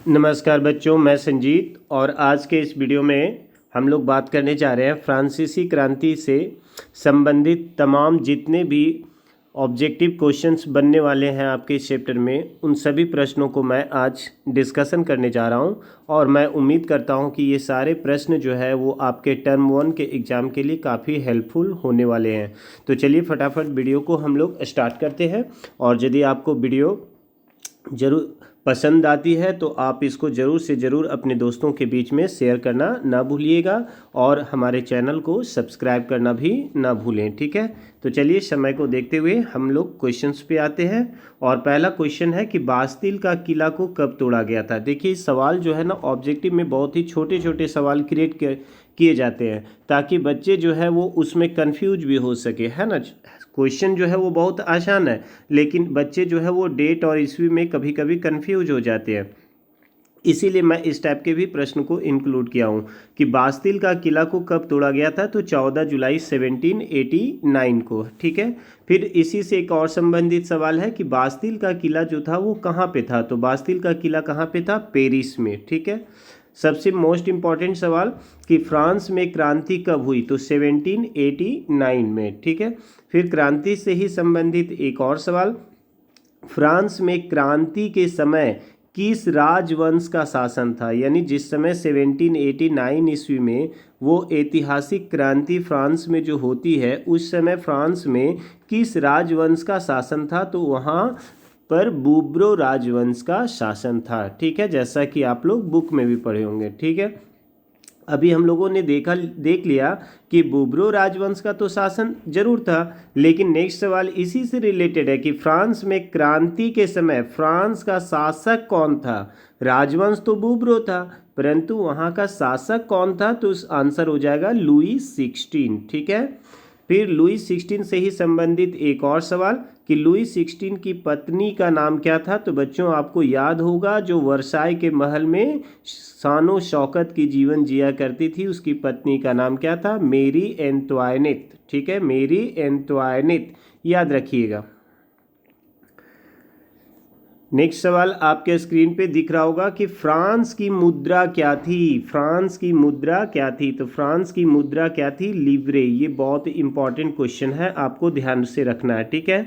नमस्कार बच्चों, मैं संजीत और आज के इस वीडियो में हम लोग बात करने जा रहे हैं फ्रांसीसी क्रांति से संबंधित तमाम जितने भी ऑब्जेक्टिव क्वेश्चंस बनने वाले हैं आपके इस चैप्टर में, उन सभी प्रश्नों को मैं आज डिस्कशन करने जा रहा हूं और मैं उम्मीद करता हूं कि ये सारे प्रश्न जो है वो आपके टर्म 1 के एग्ज़ाम के लिए काफ़ी हेल्पफुल होने वाले हैं। तो चलिए फटाफट वीडियो को हम लोग स्टार्ट करते हैं। और यदि आपको वीडियो ज़रूर पसंद आती है तो आप इसको ज़रूर से ज़रूर अपने दोस्तों के बीच में शेयर करना ना भूलिएगा और हमारे चैनल को सब्सक्राइब करना भी ना भूलें, ठीक है। तो चलिए समय को देखते हुए हम लोग क्वेश्चंस पे आते हैं। और पहला क्वेश्चन है कि बास्तिल का किला को कब तोड़ा गया था। देखिए सवाल जो है ना ऑब्जेक्टिव में बहुत ही छोटे छोटे सवाल क्रिएट किए जाते हैं ताकि बच्चे जो है वो उसमें कंफ्यूज भी हो सके, है ना। क्वेश्चन जो है वो बहुत आसान है लेकिन बच्चे जो है वो डेट और ईस्वी में कभी कभी कंफ्यूज हो जाते हैं, इसीलिए मैं इस टाइप के भी प्रश्न को इंक्लूड किया हूँ कि बास्तिल का किला को कब तोड़ा गया था। तो 14 जुलाई 1789 को, ठीक है। फिर इसी से एक और संबंधित सवाल है कि बास्तिल का किला जो था वो कहाँ पे था। तो बास्तिल का किला कहाँ पे था, पेरिस में, ठीक है। सबसे मोस्ट इम्पॉर्टेंट सवाल कि फ्रांस में क्रांति कब हुई। तो 1789 में, ठीक है। फिर क्रांति से ही संबंधित एक और सवाल, फ्रांस में क्रांति के समय किस राजवंश का शासन था। यानी जिस समय 1789 ईस्वी में वो ऐतिहासिक क्रांति फ्रांस में जो होती है उस समय फ्रांस में किस राजवंश का शासन था। तो वहाँ पर बूब्रो राजवंश का शासन था, ठीक है, जैसा कि आप लोग बुक में भी पढ़े होंगे, ठीक है। अभी हम लोगों ने देख लिया कि बूब्रो राजवंश का तो शासन जरूर था, लेकिन नेक्स्ट सवाल इसी से रिलेटेड है कि फ्रांस में क्रांति के समय फ्रांस का शासक कौन था। राजवंश तो बूब्रो था परंतु वहाँ का शासक कौन था। तो आंसर हो जाएगा लुई 16, ठीक है। फिर लुई 16 से ही संबंधित एक और सवाल कि लुई 16 की पत्नी का नाम क्या था। तो बच्चों आपको याद होगा जो वर्साई के महल में शानो शौकत की जीवन जिया करती थी उसकी पत्नी का नाम क्या था, मेरी एंतवाइनेट, ठीक है, मेरी एंतवाइनेट, याद रखिएगा। नेक्स्ट सवाल आपके स्क्रीन पे दिख रहा होगा कि फ्रांस की मुद्रा क्या थी। फ्रांस की मुद्रा क्या थी। तो फ्रांस की मुद्रा क्या थी, लिवरे। ये बहुत इंपॉर्टेंट क्वेश्चन है, आपको ध्यान से रखना है, ठीक है।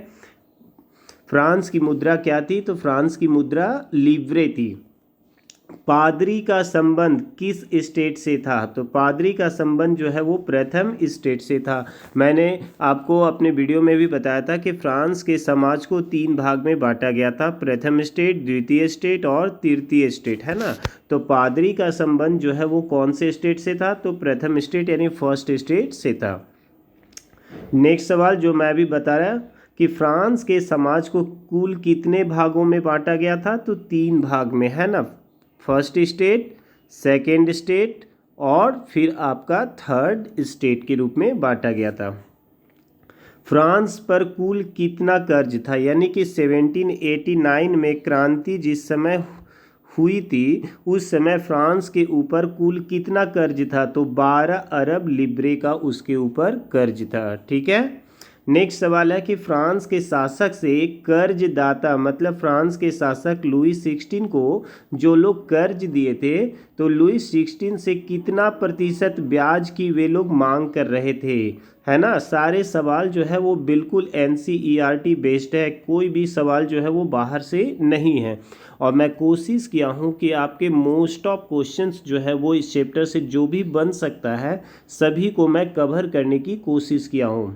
फ्रांस की मुद्रा क्या थी। तो फ्रांस की मुद्रा लिवरे थी। पादरी का संबंध किस स्टेट से था। तो पादरी का संबंध जो है वो प्रथम स्टेट से था। मैंने आपको अपने वीडियो में भी बताया था कि फ्रांस के समाज को 3 भाग में बांटा गया था, प्रथम स्टेट, द्वितीय स्टेट और तृतीय स्टेट, है ना। तो पादरी का संबंध जो है वो कौन से स्टेट से था। तो प्रथम स्टेट यानी फर्स्ट स्टेट से था। नेक्स्ट सवाल जो मैं भी बता रहा कि फ्रांस के समाज को कुल कितने भागों में बांटा गया था। तो 3 भाग में, है ना। फर्स्ट स्टेट, सेकेंड स्टेट और फिर आपका थर्ड स्टेट के रूप में बांटा गया था। फ्रांस पर कुल कितना कर्ज था। यानी कि 1789 में क्रांति जिस समय हुई थी उस समय फ्रांस के ऊपर कुल कितना कर्ज था। तो 12 अरब लिब्रे का उसके ऊपर कर्ज था, ठीक है। नेक्स्ट सवाल है कि फ्रांस के शासक से कर्जदाता मतलब फ्रांस के शासक लुई 16 को जो लोग कर्ज दिए थे तो लुई 16 से कितना प्रतिशत ब्याज की वे लोग मांग कर रहे थे, है ना। सारे सवाल जो है वो बिल्कुल NCERT बेस्ड है, कोई भी सवाल जो है वो बाहर से नहीं है। और मैं कोशिश किया हूँ कि आपके मोस्ट ऑफ क्वेश्चंस जो है वो इस चैप्टर से जो भी बन सकता है सभी को मैं कवर करने की कोशिश किया हूँ।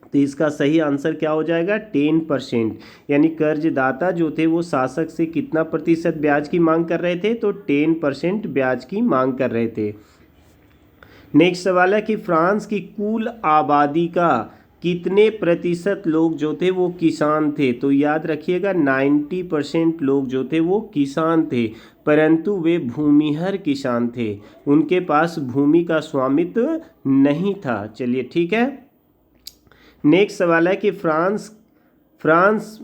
तो इसका सही आंसर क्या हो जाएगा, 10%। यानी कर्जदाता जो थे वो शासक से कितना प्रतिशत ब्याज की मांग कर रहे थे। तो 10% ब्याज की मांग कर रहे थे। नेक्स्ट सवाल है कि फ्रांस की कुल आबादी का कितने प्रतिशत लोग जो थे वो किसान थे। तो याद रखिएगा 90% लोग जो थे वो किसान थे परंतु वे भूमिहर किसान थे, उनके पास भूमि का स्वामित्व नहीं था। चलिए ठीक है। नेक्स्ट सवाल है कि फ्रांस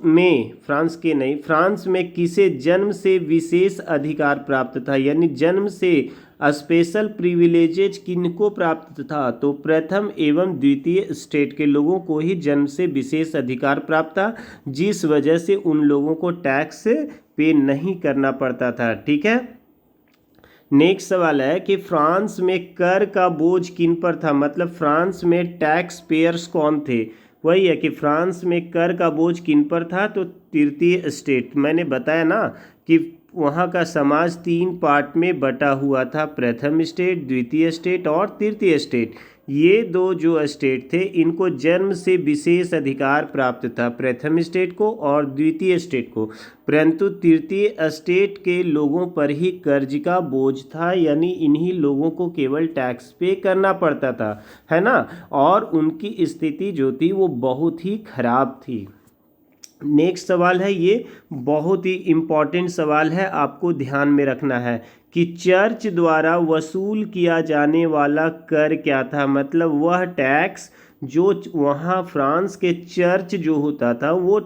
में किसे जन्म से विशेष अधिकार प्राप्त था, यानी जन्म से स्पेशल प्रिविलेजेज किनको प्राप्त था, तो प्रथम एवं द्वितीय स्टेट के लोगों को ही जन्म से विशेष अधिकार प्राप्त था, जिस वजह से उन लोगों को टैक्स पे नहीं करना पड़ता था। ठीक है। नेक्स्ट सवाल है कि फ्रांस में कर का बोझ किन पर था, मतलब फ्रांस में टैक्स पेयर्स कौन थे। वही है कि फ्रांस में कर का बोझ किन पर था, तो तृतीय स्टेट। मैंने बताया ना कि वहाँ का समाज 3 पार्ट में बटा हुआ था, प्रथम स्टेट, द्वितीय स्टेट और तृतीय स्टेट। ये 2 जो स्टेट थे इनको जन्म से विशेष अधिकार प्राप्त था, प्रथम स्टेट को और द्वितीय स्टेट को, परंतु तृतीय स्टेट के लोगों पर ही कर्ज का बोझ था, यानी इन्हीं लोगों को केवल टैक्स पे करना पड़ता था, है ना। और उनकी स्थिति जो थी वो बहुत ही खराब थी। नेक्स्ट सवाल है, ये बहुत ही इम्पॉर्टेंट सवाल है, आपको ध्यान में रखना है कि चर्च द्वारा वसूल किया जाने वाला कर क्या था, मतलब वह टैक्स जो वहाँ फ्रांस के चर्च जो होता था वो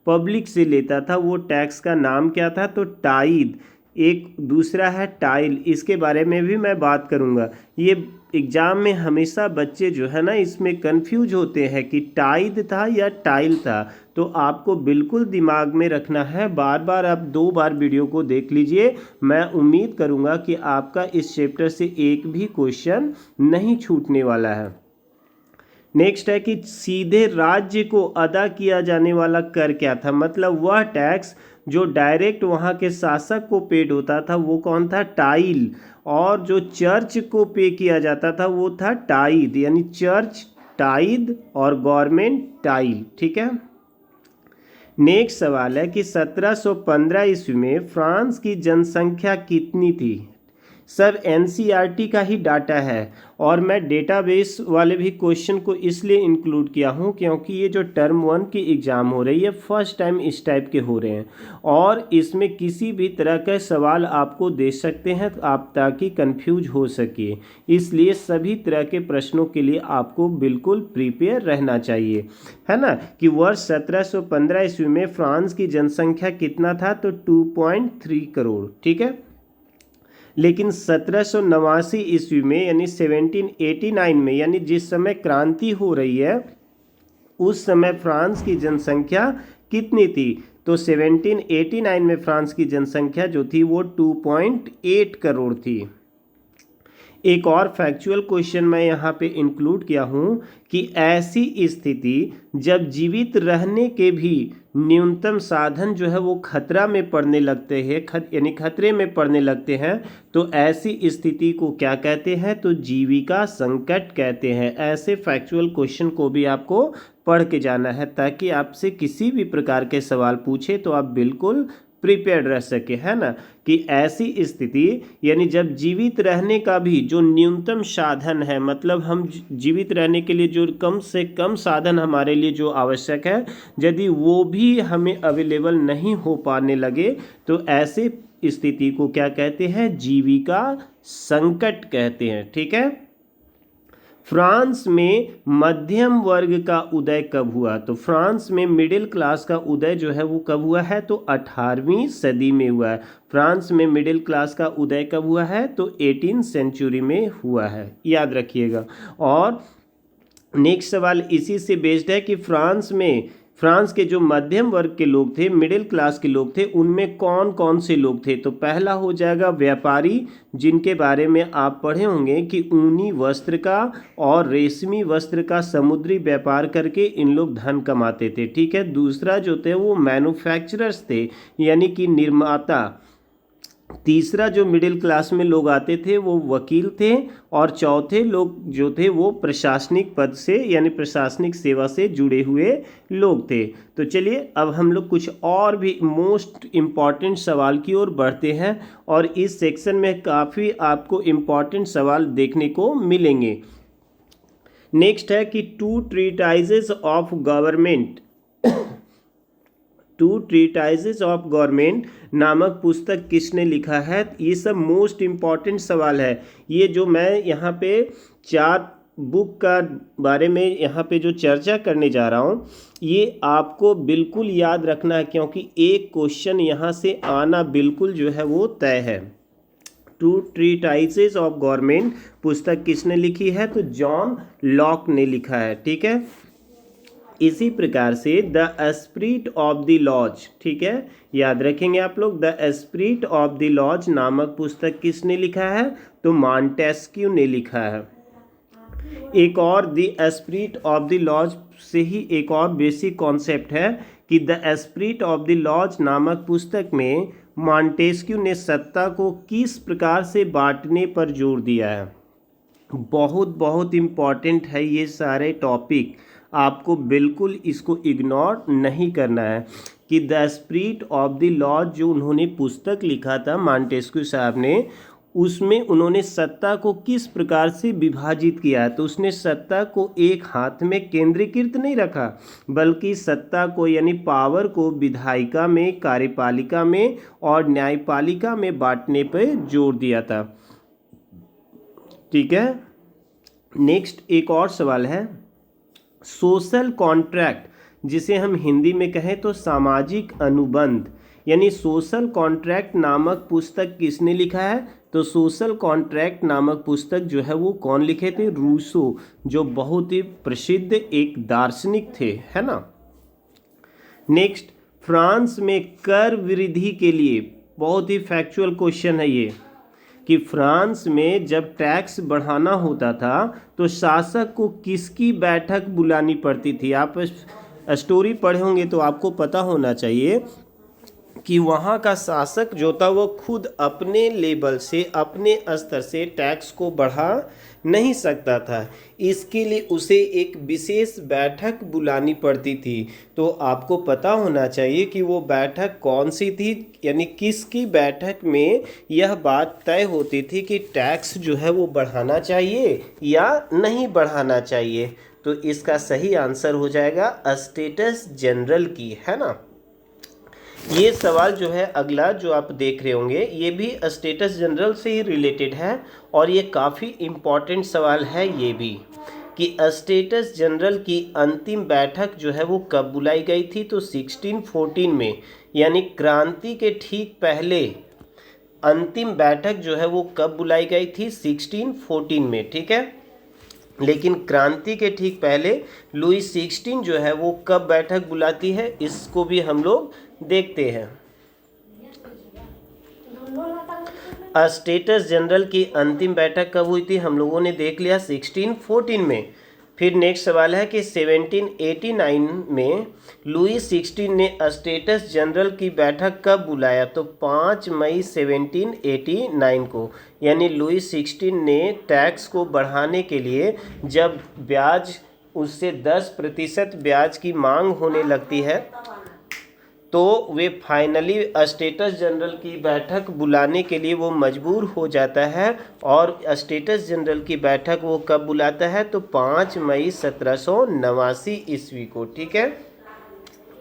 पब्लिक से लेता था, वो टैक्स का नाम क्या था, तो टाइद। एक दूसरा है टाइल, इसके बारे में भी मैं बात करूँगा। ये एग्ज़ाम में हमेशा बच्चे जो है ना इसमें कंफ्यूज होते हैं कि टाइद था या टाइल था, तो आपको बिल्कुल दिमाग में रखना है। बार बार आप 2 बार वीडियो को देख लीजिए, मैं उम्मीद करूँगा कि आपका इस चैप्टर से एक भी क्वेश्चन नहीं छूटने वाला है। नेक्स्ट है कि सीधे राज्य को अदा किया जाने वाला कर क्या था, मतलब वह टैक्स जो डायरेक्ट वहाँ के शासक को पेड होता था वो कौन था, टाइल, और जो चर्च को पे किया जाता था वो था टाइद, यानी चर्च टाइद और गवर्नमेंट टाइल। ठीक है। नेक्स्ट सवाल है कि 1715 ईस्वी में फ्रांस की जनसंख्या कितनी थी। सब एनसीईआरटी का ही डाटा है, और मैं डेटाबेस वाले भी क्वेश्चन को इसलिए इंक्लूड किया हूँ क्योंकि ये जो टर्म 1 की एग्ज़ाम हो रही है फर्स्ट टाइम इस टाइप के हो रहे हैं, और इसमें किसी भी तरह का सवाल आपको दे सकते हैं आप ताकि कंफ्यूज हो सके, इसलिए सभी तरह के प्रश्नों के लिए आपको बिल्कुल प्रिपेयर रहना चाहिए, है ना। कि वर्ष 1715 ईस्वी में फ्रांस की जनसंख्या कितना था, तो 2.3 करोड़। ठीक है। लेकिन 1789 ईस्वी में यानी 1789 में, यानी जिस समय क्रांति हो रही है उस समय फ्रांस की जनसंख्या कितनी थी, तो 1789 में फ्रांस की जनसंख्या जो थी वो 2.8 करोड़ थी। एक और फैक्चुअल क्वेश्चन मैं यहाँ पे इंक्लूड किया हूँ कि ऐसी स्थिति जब जीवित रहने के भी न्यूनतम साधन जो है वो खतरा में पड़ने लगते हैं, यानी खतरे में पड़ने लगते हैं, तो ऐसी स्थिति को क्या कहते हैं, तो जीविका संकट कहते हैं। ऐसे फैक्चुअल क्वेश्चन को भी आपको पढ़ के जाना है ताकि आपसे किसी भी प्रकार के सवाल पूछे तो आप बिल्कुल प्रिपेयर्ड रह सके, है ना। कि ऐसी स्थिति यानी जब जीवित रहने का भी जो न्यूनतम साधन है, मतलब हम जीवित रहने के लिए जो कम से कम साधन हमारे लिए जो आवश्यक है, यदि वो भी हमें अवेलेबल नहीं हो पाने लगे तो ऐसे स्थिति को क्या कहते हैं, जीविका संकट कहते हैं। ठीक है। फ्रांस में मध्यम वर्ग का उदय कब हुआ, तो फ्रांस में मिडिल क्लास का उदय जो है वो कब हुआ है, तो 18वीं सदी में हुआ है। फ्रांस में मिडिल क्लास का उदय कब हुआ है, तो 18th सेंचुरी में हुआ है, याद रखिएगा। और नेक्स्ट सवाल इसी से बेस्ड है कि फ्रांस के जो मध्यम वर्ग के लोग थे, मिडिल क्लास के लोग थे, उनमें कौन कौन से लोग थे, तो पहला हो जाएगा व्यापारी, जिनके बारे में आप पढ़े होंगे कि ऊनी वस्त्र का और रेशमी वस्त्र का समुद्री व्यापार करके इन लोग धन कमाते थे। ठीक है। दूसरा जो थे वो मैन्युफैक्चरर्स थे, यानी कि निर्माता। तीसरा जो मिडिल क्लास में लोग आते थे वो वकील थे, और चौथे लोग जो थे वो प्रशासनिक पद से यानी प्रशासनिक सेवा से जुड़े हुए लोग थे। तो चलिए अब हम लोग कुछ और भी मोस्ट इम्पॉर्टेंट सवाल की ओर बढ़ते हैं, और इस सेक्शन में काफ़ी आपको इम्पॉर्टेंट सवाल देखने को मिलेंगे। नेक्स्ट है कि टू ट्रीटाइजेस ऑफ गवर्नमेंट नामक पुस्तक किसने लिखा है। ये सब मोस्ट इम्पॉर्टेंट सवाल है। ये जो मैं यहाँ पे 4 बुक का बारे में यहाँ पे जो चर्चा करने जा रहा हूँ ये आपको बिल्कुल याद रखना है, क्योंकि एक क्वेश्चन यहाँ से आना बिल्कुल जो है वो तय है। टू ट्रीटाइसेस ऑफ गवर्नमेंट पुस्तक किसने लिखी है? तो जॉन लॉक ने लिखा है। ठीक है, इसी प्रकार से the esprit of the laws, ठीक है, याद रखेंगे आप लोग। The esprit of the laws नामक पुस्तक किसने लिखा है? तो मॉन्टेस्क्यू ने लिखा है। एक और the esprit of the laws से ही एक और बेसिक कॉन्सेप्ट है कि the esprit of the laws नामक पुस्तक में मॉन्टेस्क्यू ने सत्ता को किस प्रकार से बांटने पर जोर दिया है। बहुत बहुत इम्पॉर्टेंट है ये सारे टॉपिक, आपको बिल्कुल इसको इग्नोर नहीं करना है कि the spirit of the laws जो उन्होंने पुस्तक लिखा था मॉन्टेस्क्यू साहब ने, उसमें उन्होंने सत्ता को किस प्रकार से विभाजित किया है। तो उसने सत्ता को एक हाथ में केंद्रीकृत नहीं रखा, बल्कि सत्ता को यानी पावर को विधायिका में, कार्यपालिका में और न्यायपालिका में बांटने पर जोर दिया था। ठीक है, नेक्स्ट एक और सवाल है, सोशल कॉन्ट्रैक्ट जिसे हम हिंदी में कहें तो सामाजिक अनुबंध यानी सोशल कॉन्ट्रैक्ट नामक पुस्तक किसने लिखा है? तो सोशल कॉन्ट्रैक्ट नामक पुस्तक जो है वो कौन लिखे थे? रूसो, जो बहुत ही प्रसिद्ध एक दार्शनिक थे, है ना। नेक्स्ट, फ्रांस में कर वृद्धि के लिए, बहुत ही फैक्चुअल क्वेश्चन है ये, कि फ्रांस में जब टैक्स बढ़ाना होता था तो शासक को किसकी बैठक बुलानी पड़ती थी? आप स्टोरी पढ़े होंगे तो आपको पता होना चाहिए कि वहाँ का शासक जो था वो खुद अपने लेवल से, अपने स्तर से टैक्स को बढ़ा नहीं सकता था। इसके लिए उसे एक विशेष बैठक बुलानी पड़ती थी। तो आपको पता होना चाहिए कि वो बैठक कौन सी थी, यानी किसकी बैठक में यह बात तय होती थी कि टैक्स जो है वो बढ़ाना चाहिए या नहीं बढ़ाना चाहिए। तो इसका सही आंसर हो जाएगा स्टेटस जनरल की, है ना। ये सवाल जो है अगला जो आप देख रहे होंगे ये भी स्टेटस जनरल से ही रिलेटेड है और ये काफ़ी इम्पॉर्टेंट सवाल है ये भी, कि स्टेटस जनरल की अंतिम बैठक जो है वो कब बुलाई गई थी? तो 1614 में, यानी क्रांति के ठीक पहले अंतिम बैठक जो है वो कब बुलाई गई थी? 1614 में। ठीक है, लेकिन क्रांति के ठीक पहले लुई 16 जो है वो कब बैठक बुलाती है, इसको भी हम लोग देखते हैं। स्टेटस जनरल की अंतिम बैठक कब हुई थी? हम लोगों ने देख लिया 1614 में। फिर नेक्स्ट सवाल है कि 1789 में लुई 16 ने स्टेटस जनरल की बैठक कब बुलाया? तो 5 मई 1789 को, यानी लुई 16 ने टैक्स को बढ़ाने के लिए जब ब्याज उससे 10% ब्याज की मांग होने लगती है तो वे फाइनली स्टेटस जनरल की बैठक बुलाने के लिए वो मजबूर हो जाता है। और स्टेटस जनरल की बैठक वो कब बुलाता है? तो 5 मई 1789 ईस्वी को। ठीक है,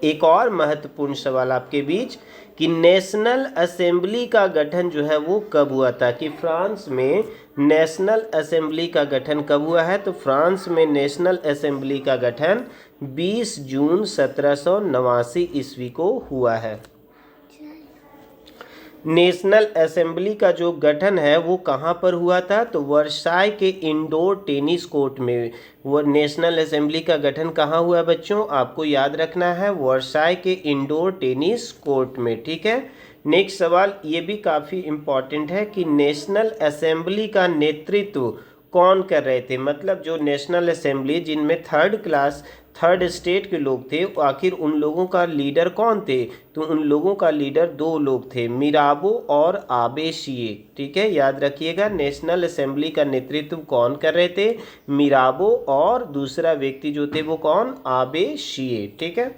एक और महत्वपूर्ण सवाल आपके बीच कि नेशनल असेंबली का गठन जो है वो कब हुआ था? कि फ्रांस में नेशनल असेंबली का गठन कब हुआ है? तो फ्रांस में नेशनल असेंबली का गठन 20 जून 1789 ईस्वी को हुआ है। नेशनल असेंबली का जो गठन है वो कहाँ पर हुआ था? तो वर्साई के इंडोर टेनिस कोर्ट में। वो नेशनल असेंबली का गठन कहाँ हुआ बच्चों? आपको याद रखना है, वर्साई के इंडोर टेनिस कोर्ट में। ठीक है, नेक्स्ट सवाल ये भी काफ़ी इम्पॉर्टेंट है कि नेशनल असेंबली का नेतृत्व कौन कर रहे थे? मतलब जो नेशनल असेंबली जिनमें थर्ड स्टेट के लोग थे, आखिर उन लोगों का लीडर कौन थे? तो उन लोगों का लीडर 2 लोग थे, मिराबो और आबे शिए। ठीक है, याद रखिएगा, नेशनल असेंबली का नेतृत्व कौन कर रहे थे? मिराबो, और दूसरा व्यक्ति जो थे वो कौन? आबे शिए। ठीक है,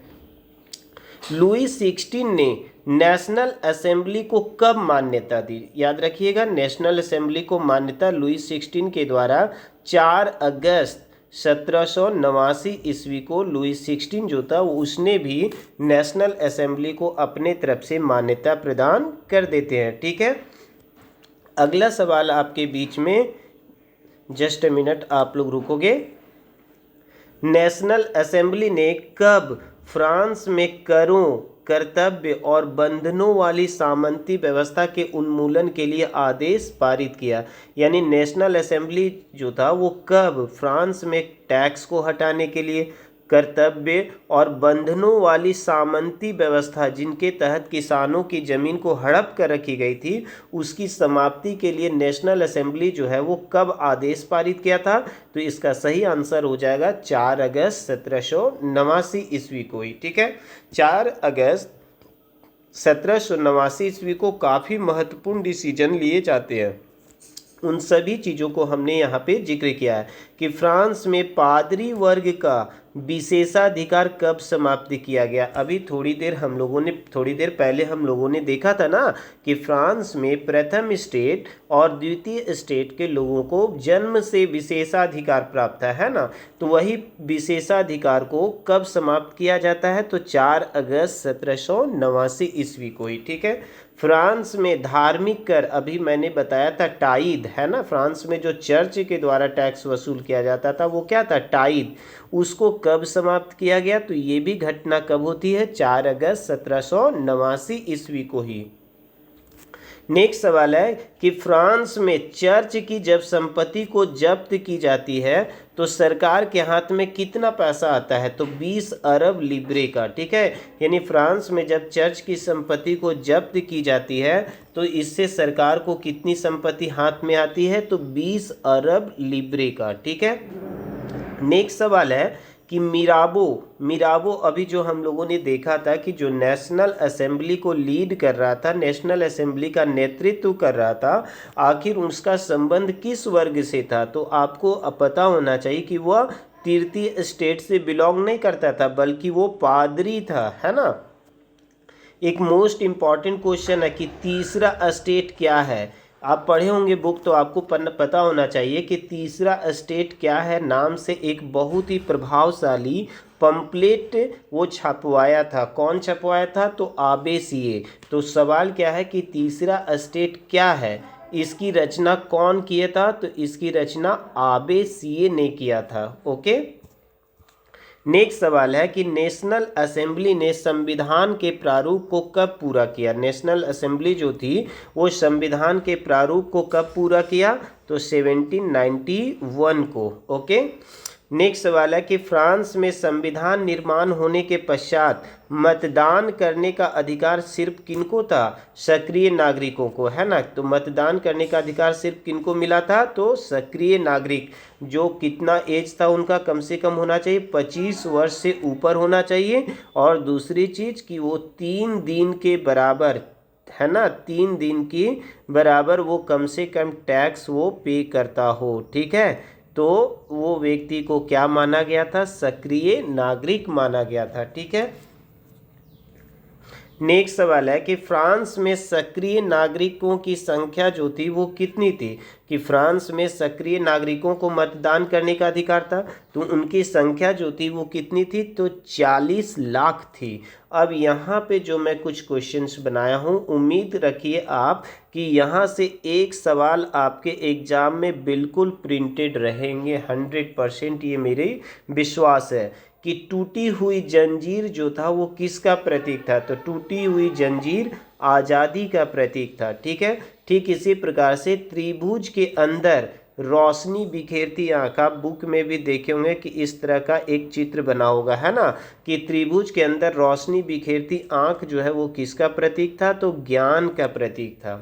लुई 16 ने नेशनल असेंबली को कब मान्यता दी? याद रखिएगा, नेशनल असेंबली को मान्यता लुई 16 के द्वारा 4 अगस्त 1789 ईस्वी को लुई 16 जो था उसने भी नेशनल असेंबली को अपने तरफ से मान्यता प्रदान कर देते हैं। ठीक है, अगला सवाल आपके बीच में जस्ट अ मिनट, आप लोग रुकोगे। नेशनल असेंबली ने कब फ्रांस में करों, कर्तव्य और बंधनों वाली सामंती व्यवस्था के उन्मूलन के लिए आदेश पारित किया? यानी नेशनल असेंबली जो था वो कब फ्रांस में टैक्स को हटाने के लिए, कर्तव्य और बंधनों वाली सामंती व्यवस्था जिनके तहत किसानों की ज़मीन को हड़प कर रखी गई थी, उसकी समाप्ति के लिए नेशनल असेंबली जो है वो कब आदेश पारित किया था? तो इसका सही आंसर हो जाएगा 4 अगस्त 1789 ईस्वी को ही। ठीक है, 4 अगस्त 1789 ईस्वी को काफ़ी महत्वपूर्ण डिसीजन लिए जाते हैं। उन सभी चीज़ों को हमने यहाँ पे जिक्र किया है कि फ्रांस में पादरी वर्ग का विशेषाधिकार कब समाप्त किया गया। अभी थोड़ी देर पहले हम लोगों ने देखा था ना कि फ्रांस में प्रथम स्टेट और द्वितीय स्टेट के लोगों को जन्म से विशेषाधिकार प्राप्त है ना, तो वही विशेषाधिकार को कब समाप्त किया जाता है? तो 4 अगस्त 1789 ईस्वी को ही। ठीक है, फ्रांस में धार्मिक कर, अभी मैंने बताया था टाइद है ना, फ्रांस में जो चर्च के द्वारा टैक्स वसूल किया जाता था वो क्या था? टाइद। उसको कब समाप्त किया गया? तो ये भी घटना कब होती है? 4 अगस्त 1789 ईस्वी को ही। नेक्स्ट सवाल है कि फ्रांस में चर्च की जब संपत्ति को जब्त की जाती है तो सरकार के हाथ में कितना पैसा आता है? तो 20 अरब लिब्रे का। ठीक है, यानी फ्रांस में जब चर्च की संपत्ति को जब्त की जाती है तो इससे सरकार को कितनी संपत्ति हाथ में आती है? तो 20 अरब लिब्रे का। ठीक है, नेक्स्ट सवाल है कि मिराबो अभी जो हम लोगों ने देखा था कि जो नेशनल असेंबली को लीड कर रहा था, नेशनल असेंबली का नेतृत्व कर रहा था, आखिर उसका संबंध किस वर्ग से था? तो आपको पता होना चाहिए कि वह तृतीय स्टेट से बिलोंग नहीं करता था, बल्कि वो पादरी था, है ना। एक मोस्ट इम्पॉर्टेंट क्वेश्चन है कि तीसरा स्टेट क्या है? आप पढ़े होंगे बुक तो आपको पता होना चाहिए कि तीसरा स्टेट क्या है। नाम से एक बहुत ही प्रभावशाली पंपलेट वो छपवाया था। कौन छपवाया था? तो आबे सिए। तो सवाल क्या है कि तीसरा स्टेट क्या है? इसकी रचना कौन किया था? तो इसकी रचना आबे सिए ने किया था। ओके, नेक्स्ट सवाल है कि नेशनल असेंबली ने संविधान के प्रारूप को कब पूरा किया? नेशनल असेंबली जो थी वो संविधान के प्रारूप को कब पूरा किया? तो 1791 को। ओके, नेक्स्ट सवाल है कि फ्रांस में संविधान निर्माण होने के पश्चात मतदान करने का अधिकार सिर्फ किनको था? सक्रिय नागरिकों को, है ना। तो मतदान करने का अधिकार सिर्फ किनको मिला था? तो सक्रिय नागरिक, जो कितना एज था उनका? कम से कम होना चाहिए 25 वर्ष से ऊपर होना चाहिए। और दूसरी चीज़ कि वो 3 दिन के बराबर, है ना, 3 दिन की बराबर वो कम से कम टैक्स वो पे करता हो। ठीक है, तो वो व्यक्ति को क्या माना गया था? सक्रिय नागरिक माना गया था। ठीक है, नेक्स्ट सवाल है कि फ्रांस में सक्रिय नागरिकों की संख्या जो थी वो कितनी थी? कि फ्रांस में सक्रिय नागरिकों को मतदान करने का अधिकार था, तो उनकी संख्या जो थी वो कितनी थी? तो 40 लाख थी। अब यहाँ पे जो मैं कुछ क्वेश्चंस बनाया हूँ, उम्मीद रखिए आप कि यहाँ से एक सवाल आपके एग्जाम में बिल्कुल प्रिंटेड रहेंगे 100%, ये मेरे विश्वास है। कि टूटी हुई जंजीर जो था वो किसका प्रतीक था? तो टूटी हुई जंजीर आज़ादी का प्रतीक था। ठीक है, ठीक इसी प्रकार से त्रिभुज के अंदर रोशनी बिखेरती आँख, आप बुक में भी देखे होंगे कि इस तरह का एक चित्र बना होगा, है ना, कि त्रिभुज के अंदर रोशनी बिखेरती आँख जो है वो किसका प्रतीक था? तो ज्ञान का प्रतीक था।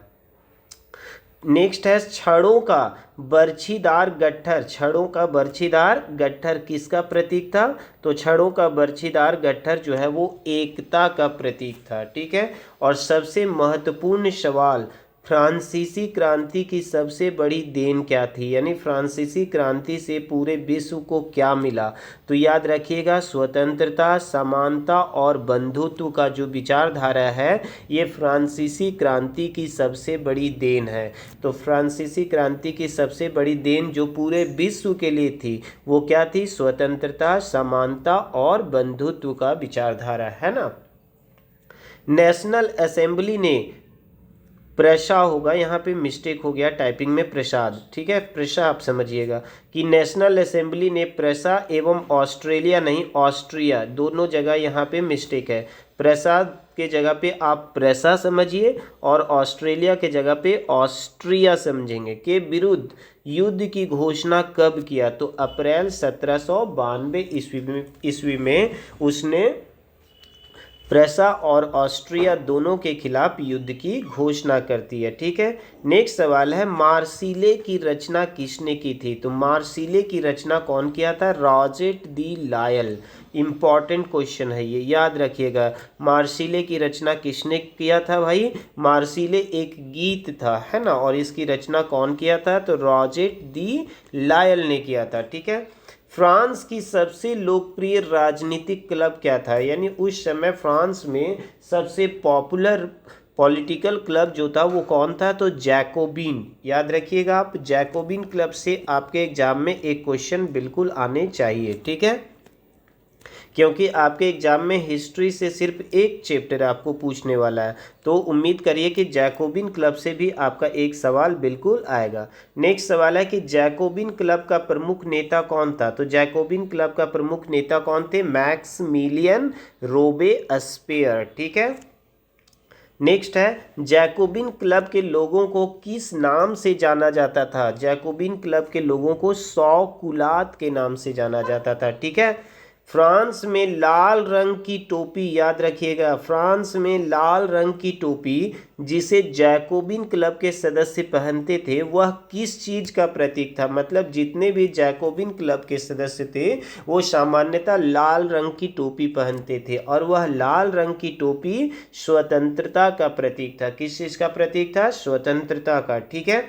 नेक्स्ट है छड़ों का बर्छीदार गट्ठर। छड़ों का बर्छीदार गट्ठर किसका प्रतीक था? तो छड़ों का बर्छीदार गट्ठर जो है वो एकता का प्रतीक था। ठीक है, और सबसे महत्वपूर्ण सवाल, फ्रांसीसी क्रांति की सबसे बड़ी देन क्या थी? यानी फ्रांसीसी क्रांति से पूरे विश्व को क्या मिला? तो याद रखिएगा, स्वतंत्रता, समानता और बंधुत्व का जो विचारधारा है ये फ्रांसीसी क्रांति की सबसे बड़ी देन है। तो फ्रांसीसी क्रांति की सबसे बड़ी देन जो पूरे विश्व के लिए थी वो क्या थी? स्वतंत्रता, समानता और बंधुत्व का विचारधारा, है ना। नेशनल असेंबली ने प्रशा होगा, यहाँ पे मिस्टेक हो गया टाइपिंग में, प्रसाद, ठीक है, प्रशा आप समझिएगा कि नेशनल असेंबली ने प्रशा एवं ऑस्ट्रेलिया नहीं ऑस्ट्रिया, दोनों जगह यहाँ पे मिस्टेक है। प्रसाद के जगह पे आप प्रशा समझिए और ऑस्ट्रेलिया के जगह पे ऑस्ट्रिया समझेंगे। के विरुद्ध युद्ध की घोषणा कब किया? तो अप्रैल 1792 ईस्वी में उसने प्रशा और ऑस्ट्रिया दोनों के खिलाफ युद्ध की घोषणा करती है, ठीक है। नेक्स्ट सवाल है, मार्सिले की रचना किसने की थी? तो मार्सिले की रचना कौन किया था? रॉजेट दी लायल। इंपॉर्टेंट क्वेश्चन है ये, याद रखिएगा। मार्सिले की रचना किसने किया था भाई? मार्सिले एक गीत था, है ना, और इसकी रचना कौन किया था? तो रॉजेट दी लायल ने किया था, ठीक है। फ्रांस की सबसे लोकप्रिय राजनीतिक क्लब क्या था? यानी उस समय फ्रांस में सबसे पॉपुलर पॉलिटिकल क्लब जो था वो कौन था? तो जैकोबिन। याद रखिएगा आप, जैकोबिन क्लब से आपके एग्जाम में एक क्वेश्चन बिल्कुल आने चाहिए, ठीक है, क्योंकि आपके एग्जाम में हिस्ट्री से सिर्फ एक चैप्टर आपको पूछने वाला है, तो उम्मीद करिए कि जैकोबिन क्लब से भी आपका एक सवाल बिल्कुल आएगा। नेक्स्ट सवाल है कि जैकोबिन क्लब का प्रमुख नेता कौन था? तो जैकोबिन क्लब का प्रमुख नेता कौन थे? मैक्समिलियन रोबेस्पियर, ठीक है। नेक्स्ट है, जैकोबिन क्लब के लोगों को किस नाम से जाना जाता था? जैकोबिन क्लब के लोगों को सौकुलात के नाम से जाना जाता था, ठीक है। फ्रांस में लाल रंग की टोपी, याद रखिएगा, फ्रांस में लाल रंग की टोपी जिसे जैकोबिन क्लब के सदस्य पहनते थे वह किस चीज का प्रतीक था? मतलब जितने भी जैकोबिन क्लब के सदस्य थे वो सामान्यतः लाल रंग की टोपी पहनते थे और वह लाल रंग की टोपी स्वतंत्रता का प्रतीक था। किस चीज का प्रतीक था? स्वतंत्रता का, ठीक है।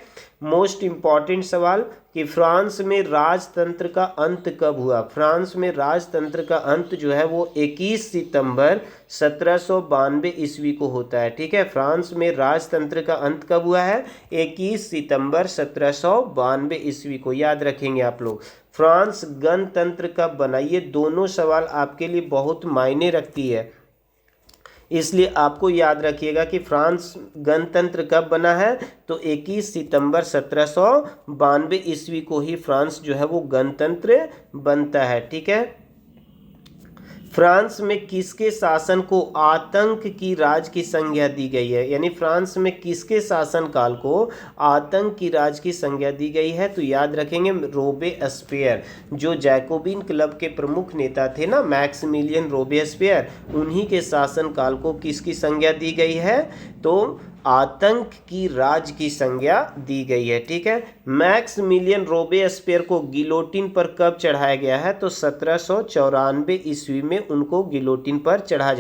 मोस्ट इंपॉर्टेंट सवाल कि फ्रांस में राजतंत्र का अंत कब हुआ? फ्रांस में राजतंत्र का अंत जो है वो 21 सितंबर 1792 ईस्वी को होता है, ठीक है। फ्रांस में राजतंत्र का अंत कब हुआ है? 21 सितंबर 1792 ईस्वी को, याद रखेंगे आप लोग। फ्रांस गणतंत्र कब बना? ये दोनों सवाल आपके लिए बहुत मायने रखती है, इसलिए आपको याद रखिएगा कि फ्रांस गणतंत्र कब बना है? तो 21 सितंबर 1792 ईस्वी को ही फ्रांस जो है वो गणतंत्र बनता है, ठीक है। फ्रांस में किसके शासन को आतंक की राज की संज्ञा दी गई है? यानी फ्रांस में किसके शासनकाल को आतंक की राज की संज्ञा दी गई है? तो याद रखेंगे रोबेस्पियर, जो जैकोबिन क्लब के प्रमुख नेता थे ना, मैक्समिलियन रोबेस्पियर, उन्हीं के शासनकाल को किसकी संज्ञा दी गई है? तो आतंक की राज की संज्ञा दी गई है, ठीक है। मैक्समिलियन रोबेस्पियर को गिलोटिन पर कब चढ़ाया गया है? तो 1794 ईस्वी में उनको गिलोटिन पर चढ़ाया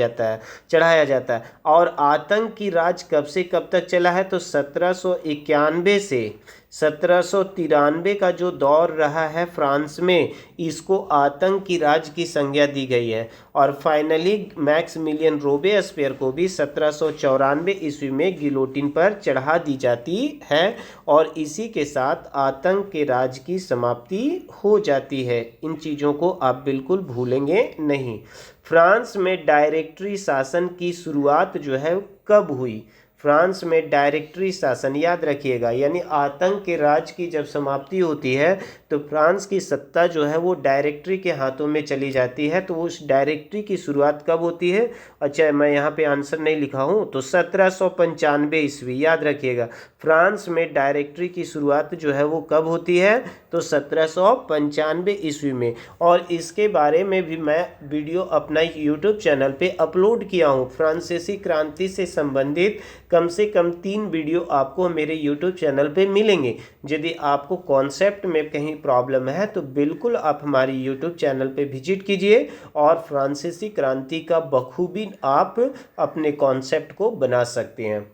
जाता है। और आतंक की राज कब से कब तक चला है? तो 1791 से 1793 का जो दौर रहा है फ्रांस में, इसको आतंक की राज की संज्ञा दी गई है। और फाइनली मैक्समिलियन रोबेस्पियर को भी 1794 ईस्वी में गिलोटिन पर चढ़ा दी जाती है और इसी के साथ आतंक के राज की समाप्ति हो जाती है। इन चीज़ों को आप बिल्कुल भूलेंगे नहीं। फ्रांस में डायरेक्टरी शासन की शुरुआत जो है कब हुई? फ्रांस में डायरेक्टरी शासन, याद रखिएगा, यानी आतंक के राज की जब समाप्ति होती है तो फ्रांस की सत्ता जो है वो डायरेक्टरी के हाथों में चली जाती है। तो उस डायरेक्टरी की शुरुआत कब होती है? अच्छा, मैं यहाँ पे आंसर नहीं लिखा हूँ, तो 1795 ईस्वी, याद रखिएगा। फ्रांस में डायरेक्टरी की शुरुआत जो है वो कब होती है? तो 1795 ईस्वी में। और इसके बारे में भी मैं वीडियो अपना यूट्यूब चैनल पे अपलोड किया हूँ। फ्रांसीसी क्रांति से संबंधित कम से कम 3 वीडियो आपको मेरे यूट्यूब चैनल पे मिलेंगे। यदि आपको कॉन्सेप्ट में कहीं प्रॉब्लम है तो बिल्कुल आप हमारी यूट्यूब चैनल पे विजिट कीजिए और फ्रांसीसी क्रांति का बखूबी आप अपने कॉन्सेप्ट को बना सकते हैं।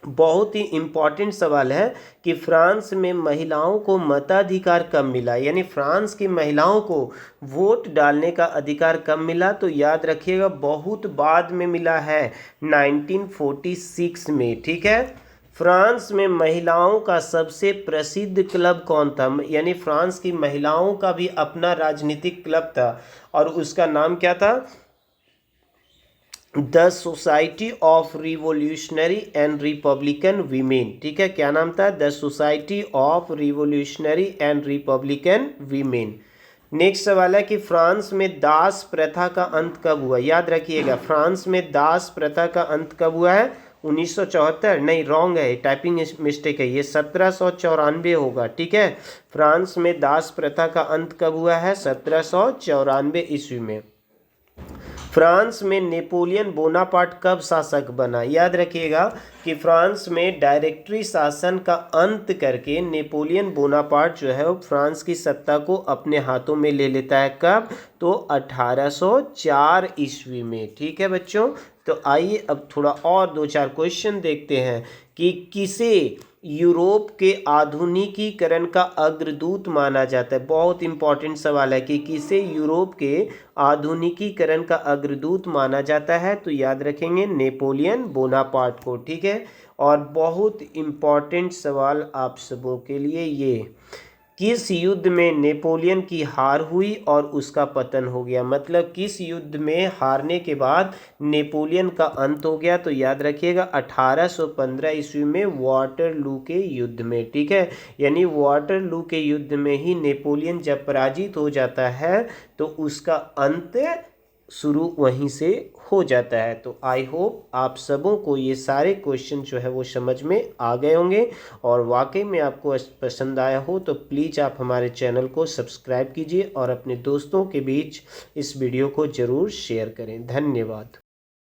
बहुत ही इम्पॉर्टेंट सवाल है कि फ्रांस में महिलाओं को मताधिकार कब मिला? यानी फ्रांस की महिलाओं को वोट डालने का अधिकार कब मिला? तो याद रखिएगा बहुत बाद में मिला है, 1946 में, ठीक है। फ्रांस में महिलाओं का सबसे प्रसिद्ध क्लब कौन था? यानी फ्रांस की महिलाओं का भी अपना राजनीतिक क्लब था और उसका नाम क्या था? The society of revolutionary and Republican women. ठीक है, क्या नाम था? The society of revolutionary and Republican women. Next सवाल है कि फ्रांस में दास प्रथा का अंत कब हुआ? याद रखिएगा, फ्रांस में दास प्रथा का अंत कब हुआ है? 1974? नहीं, रॉन्ग है, टाइपिंग मिस्टेक है, ये 1794 होगा। ठीक है, फ्रांस में दास प्रथा का अंत कब हुआ है? 1794 ईस्वी में। फ्रांस में नेपोलियन बोनापार्ट कब शासक बना? याद रखिएगा कि फ्रांस में डायरेक्टरी शासन का अंत करके नेपोलियन बोनापार्ट जो है वो फ्रांस की सत्ता को अपने हाथों में ले लेता है। कब? तो 1804 ईस्वी में। ठीक है बच्चों, तो आइए अब थोड़ा और दो चार क्वेश्चन देखते हैं कि किसे यूरोप के आधुनिकीकरण का अग्रदूत माना जाता है। बहुत इंपॉर्टेंट सवाल है कि किसे यूरोप के आधुनिकीकरण का अग्रदूत माना जाता है? तो याद रखेंगे नेपोलियन बोनापार्ट को। ठीक है, और बहुत इंपॉर्टेंट सवाल आप सबों के लिए ये, किस युद्ध में नेपोलियन की हार हुई और उसका पतन हो गया? मतलब किस युद्ध में हारने के बाद नेपोलियन का अंत हो गया? तो याद रखिएगा 1815 ईस्वी में वाटरलू के युद्ध में। ठीक है, यानी वाटरलू के युद्ध में ही नेपोलियन जब पराजित हो जाता है तो उसका अंत शुरू वहीं से हो जाता है। तो आई होप आप सबों को ये सारे क्वेश्चन जो है वो समझ में आ गए होंगे, और वाकई में आपको पसंद आया हो तो प्लीज़ आप हमारे चैनल को सब्सक्राइब कीजिए और अपने दोस्तों के बीच इस वीडियो को ज़रूर शेयर करें। धन्यवाद।